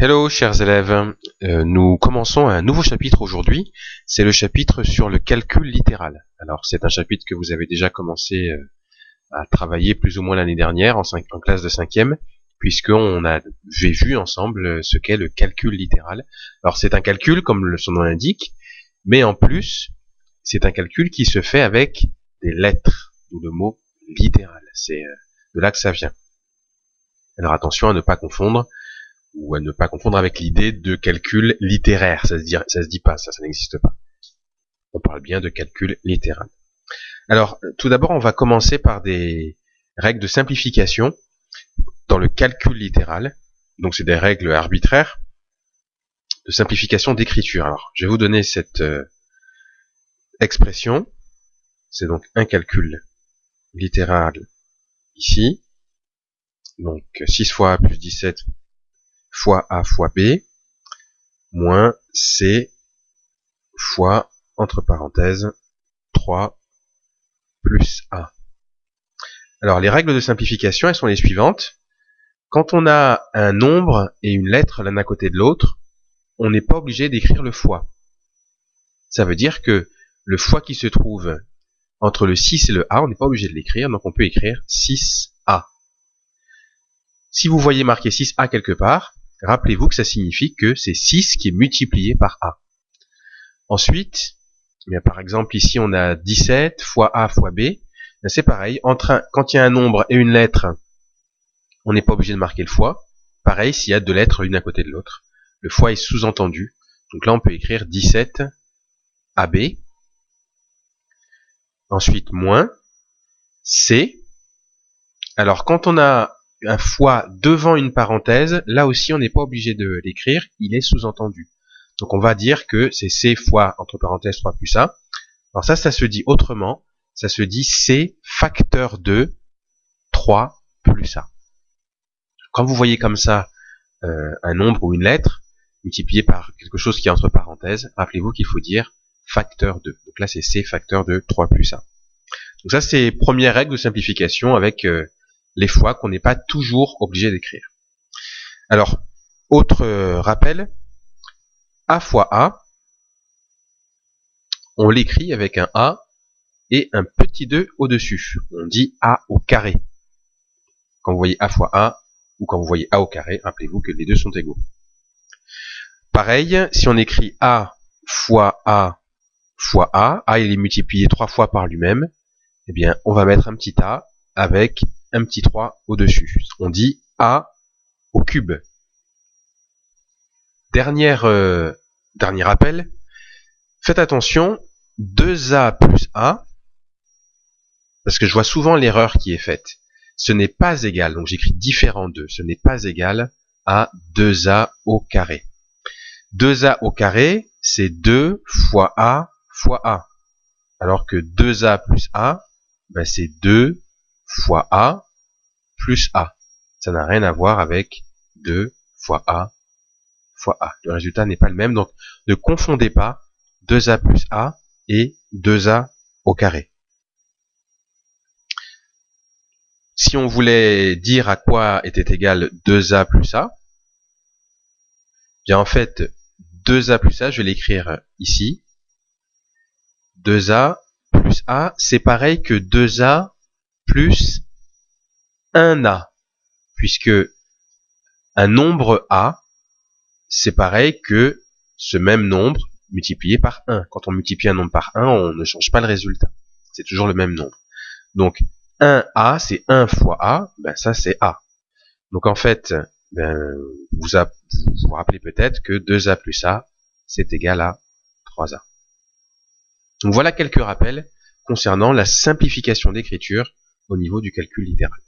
Hello chers élèves, nous commençons un nouveau chapitre aujourd'hui, c'est le chapitre sur le calcul littéral. Alors c'est un chapitre que vous avez déjà commencé à travailler plus ou moins l'année dernière en classe de 5e, puisqu'on avait vu ensemble ce qu'est le calcul littéral. Alors c'est un calcul comme son nom l'indique, mais en plus c'est un calcul qui se fait avec des lettres, d'où le mot littéral, c'est de là que ça vient. Alors attention à ne pas confondre, ou à ne pas confondre avec l'idée de calcul littéraire. Ça se dit pas, ça n'existe pas. On parle bien de calcul littéral. Alors, tout d'abord, on va commencer par des règles de simplification dans le calcul littéral. Donc, c'est des règles arbitraires de simplification d'écriture. Alors, je vais vous donner cette expression. C'est donc un calcul littéral ici. Donc, 6 fois A plus 17 fois A fois B, moins C fois, entre parenthèses, 3 plus A. Alors, les règles de simplification, elles sont les suivantes. Quand on a un nombre et une lettre l'un à côté de l'autre, on n'est pas obligé d'écrire le fois. Ça veut dire que le fois qui se trouve entre le 6 et le A, on n'est pas obligé de l'écrire, donc on peut écrire 6A. Si vous voyez marqué 6A quelque part, rappelez-vous que ça signifie que c'est 6 qui est multiplié par A. Ensuite, par exemple ici on a 17 fois A fois B, c'est pareil, quand il y a un nombre et une lettre, on n'est pas obligé de marquer le fois. Pareil s'il y a deux lettres l'une à côté de l'autre, le fois est sous-entendu. Donc là on peut écrire 17 AB. Ensuite moins C. Alors quand on a un fois devant une parenthèse, là aussi on n'est pas obligé de l'écrire, il est sous-entendu. Donc on va dire que c'est C fois, entre parenthèses, 3 plus A. Alors ça se dit autrement, ça se dit C facteur de 3 plus A. Quand vous voyez comme ça un nombre ou une lettre multiplié par quelque chose qui est entre parenthèses, rappelez-vous qu'il faut dire facteur de. Donc là c'est C facteur de 3 plus A. Donc ça c'est première règle de simplification avec les fois qu'on n'est pas toujours obligé d'écrire. Alors, autre rappel, A fois A, on l'écrit avec un A et un petit 2 au-dessus. On dit A au carré. Quand vous voyez A fois A, ou quand vous voyez A au carré, rappelez-vous que les deux sont égaux. Pareil, si on écrit A fois A fois A il est multiplié 3 fois par lui-même, eh bien, on va mettre un petit A avec un petit 3 au-dessus. On dit A au cube. Dernier rappel, faites attention, 2A plus A, parce que je vois souvent l'erreur qui est faite. Ce n'est pas égal, donc j'écris différent de, ce n'est pas égal à 2A au carré. 2A au carré, c'est 2 fois A, alors que 2A plus A, c'est 2 fois A plus A. Ça n'a rien à voir avec 2 fois A fois A. Le résultat n'est pas le même, donc ne confondez pas 2A plus A et 2A au carré. Si on voulait dire à quoi était égal 2A plus A, bien en fait, 2A plus A, je vais l'écrire ici. 2A plus A, c'est pareil que 2A plus 1A, puisque un nombre A, c'est pareil que ce même nombre multiplié par 1. Quand on multiplie un nombre par 1, on ne change pas le résultat. C'est toujours le même nombre. Donc, 1A, c'est 1 fois A, ça c'est A. Donc en fait, vous vous rappelez peut-être que 2A plus A, c'est égal à 3A. Donc voilà quelques rappels concernant la simplification d'écriture au niveau du calcul littéral.